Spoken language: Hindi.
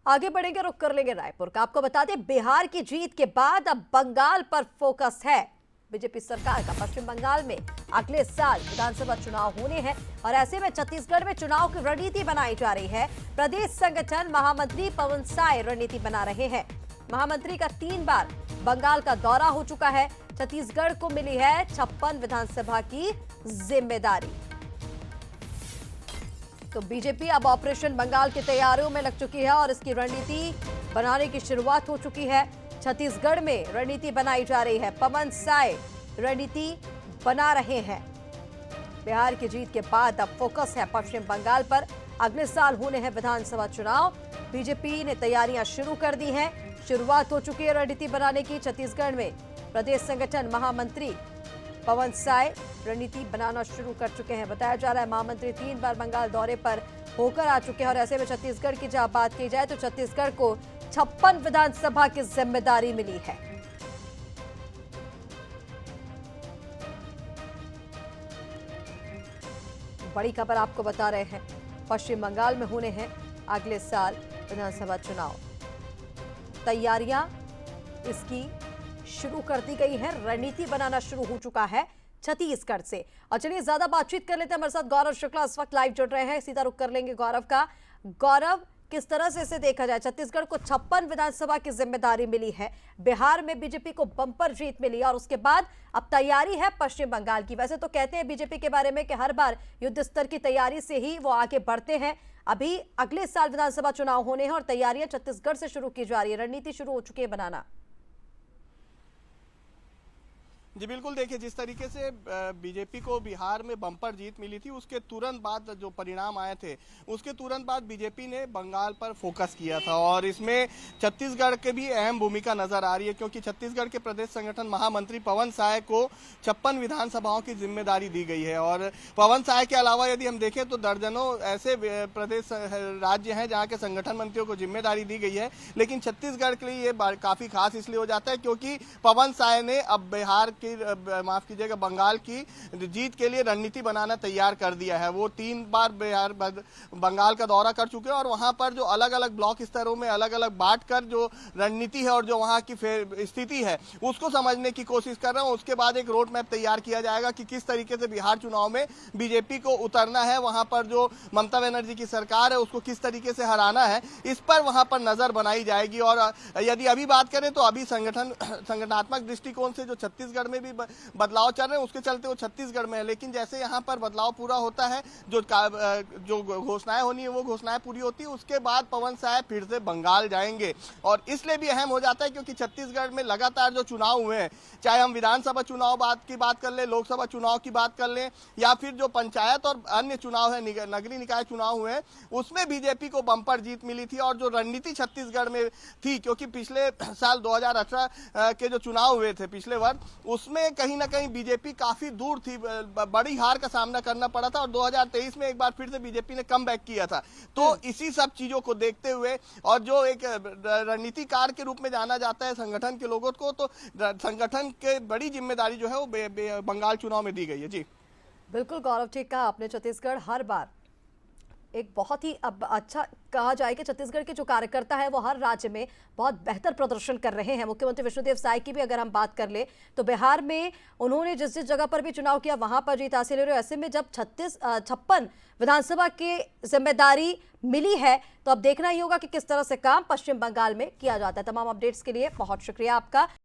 आगे बढ़ेंगे, रुक कर लेंगे रायपुर का। आपको बता दें, बिहार की जीत के बाद अब बंगाल पर फोकस है बीजेपी सरकार का। पश्चिम बंगाल में अगले साल विधानसभा चुनाव होने हैं और ऐसे में छत्तीसगढ़ में चुनाव की रणनीति बनाई जा रही है। प्रदेश संगठन महामंत्री पवन साय रणनीति बना रहे हैं। महामंत्री का 3 बार बंगाल का दौरा हो चुका है। छत्तीसगढ़ को मिली है 56 विधानसभा की जिम्मेदारी। तो बीजेपी अब ऑपरेशन बंगाल की तैयारियों में लग चुकी है और इसकी रणनीति बनाने की शुरुआत हो चुकी है। छत्तीसगढ़ में रणनीति बनाई जा रही है। पवन साय रणनीति बना रहे हैं। बिहार की जीत के बाद अब फोकस है पश्चिम बंगाल पर। अगले साल होने हैं विधानसभा चुनाव। बीजेपी ने तैयारियां शुरू कर दी हैं। शुरुआत हो चुकी है रणनीति बनाने की। छत्तीसगढ़ में प्रदेश संगठन महामंत्री पवन साय रणनीति बनाना शुरू कर चुके हैं। बताया जा रहा है महामंत्री 3 बार बंगाल दौरे पर होकर आ चुके हैं और ऐसे में छत्तीसगढ़ की जब बात की जाए तो छत्तीसगढ़ को 56 विधानसभा की जिम्मेदारी मिली है। बड़ी खबर आपको बता रहे हैं, पश्चिम बंगाल में होने हैं अगले साल विधानसभा चुनाव। तैयारियां इसकी शुरू कर दी गई है। रणनीति बनाना शुरू हो चुका है छत्तीसगढ़ से। और चलिए ज्यादा बातचीत कर लेते हैं। हमारे साथ गौरव शुक्ला इस वक्त लाइव जुड़ रहे हैं। सीधा रुख कर लेंगे गौरव का। गौरव, किस तरह से इसे देखा जाए? छत्तीसगढ़ को 56 विधानसभा की जिम्मेदारी मिली है। बिहार में बीजेपी को बंपर जीत मिली और उसके बाद अब तैयारी है पश्चिम बंगाल की। वैसे तो कहते हैं बीजेपी के बारे में कि हर बार युद्ध स्तर की तैयारी से ही वो आगे बढ़ते हैं। अभी अगले साल विधानसभा चुनाव होने हैं और तैयारियां छत्तीसगढ़ से शुरू की जा रही है। रणनीति शुरू हो चुकी है बनाना। जी बिल्कुल, देखिए जिस तरीके से बीजेपी को बिहार में बम्पर जीत मिली थी, उसके तुरंत बाद जो परिणाम आए थे उसके तुरंत बाद बीजेपी ने बंगाल पर फोकस किया था और इसमें छत्तीसगढ़ की भी अहम भूमिका नजर आ रही है, क्योंकि छत्तीसगढ़ के प्रदेश संगठन महामंत्री पवन साय को 56 विधानसभाओं की जिम्मेदारी दी गई है। और पवन साय के अलावा यदि हम देखें तो दर्जनों ऐसे प्रदेश राज्य हैं जहाँ के संगठन मंत्रियों को जिम्मेदारी दी गई है, लेकिन छत्तीसगढ़ के लिए ये काफी खास इसलिए हो जाता है क्योंकि पवन साय ने अब बिहार माफ कीजिएगा बंगाल की जीत के लिए रणनीति बनाना तैयार कर दिया है। वो 3 बार बिहार बंगाल का दौरा कर चुके हैं और वहां पर जो अलग अलग ब्लॉक स्तरों में अलग अलग बांट कर जो रणनीति है और जो वहां की स्थिति है उसको समझने की कोशिश कर रहे हैं। उसके बाद एक रोड मैप तैयार किया जाएगा कि किस तरीके से बिहार चुनाव में बीजेपी को उतरना है, वहां पर जो ममता बनर्जी की सरकार है उसको किस तरीके से हराना है, इस पर वहां पर नजर बनाई जाएगी। और यदि अभी बात करें तो अभी संगठनात्मक दृष्टिकोण से जो छत्तीसगढ़ में भी बदलाव चल रहे हैं उसके चलते वो छत्तीसगढ़ में है, लेकिन जैसे यहाँ पर बदलाव पूरा होता है, जो घोषणाएं होनी है वो घोषणाएं पूरी होती है, उसके बाद पवन साय फिर से बंगाल जाएंगे। और इसलिए भी अहम हो जाता है क्योंकि छत्तीसगढ़ में लगातार जो चुनाव हुए हैं, चाहे हम विधानसभा चुनाव की बात कर ले, लोकसभा चुनाव की बात कर ले या फिर जो पंचायत और अन्य चुनाव है, नगरीय निकाय चुनाव हुए हैं, उसमें बीजेपी को बंपर जीत मिली थी। और जो रणनीति छत्तीसगढ़ में थी, क्योंकि पिछले साल 2018 के जो चुनाव हुए थे पिछले वर्ष, उसमें कहीं ना कहीं बीजेपी काफी दूर थी, बड़ी हार का सामना करना पड़ा था और 2023 में एक बार फिर से बीजेपी ने कम बैक किया था। तो इसी सब चीजों को देखते हुए और जो एक रणनीतिकार के रूप में जाना जाता है संगठन के लोगों को, तो संगठन के बड़ी जिम्मेदारी जो है वो बंगाल चुनाव में दी गई है। जी बिल्कुल गौरव, ठीक कहा आपने। छत्तीसगढ़ हर बार एक बहुत ही अब अच्छा कहा जाए कि छत्तीसगढ़ के जो कार्यकर्ता है वो हर राज्य में बहुत बेहतर प्रदर्शन कर रहे हैं। मुख्यमंत्री विष्णुदेव साय की भी अगर हम बात कर ले तो बिहार में उन्होंने जिस जिस जगह पर भी चुनाव किया वहां पर जीत हासिल हो रही है। ऐसे में जब 56 विधानसभा की जिम्मेदारी मिली है तो अब देखना ही होगा कि किस तरह से काम पश्चिम बंगाल में किया जाता है। तमाम अपडेट्स के लिए बहुत शुक्रिया आपका।